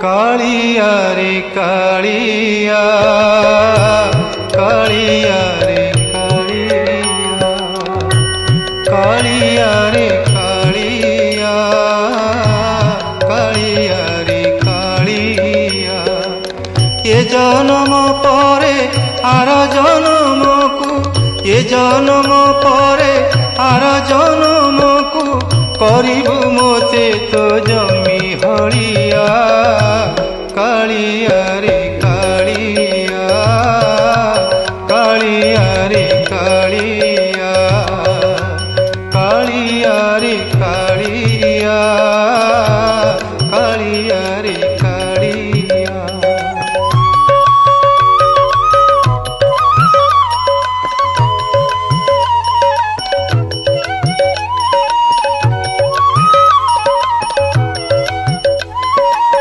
कालिया रे कालिया कालिया रे कालिया कालिया रे कालिया कालिया रे कालिया ये जन्म परे आर जन्म को ये जन्म परे आर जन्म को करिबु मोते तो जमी हलिया कालिया रे कालिया कालिया रे कालिया कालिया रे कालिया कालिया रे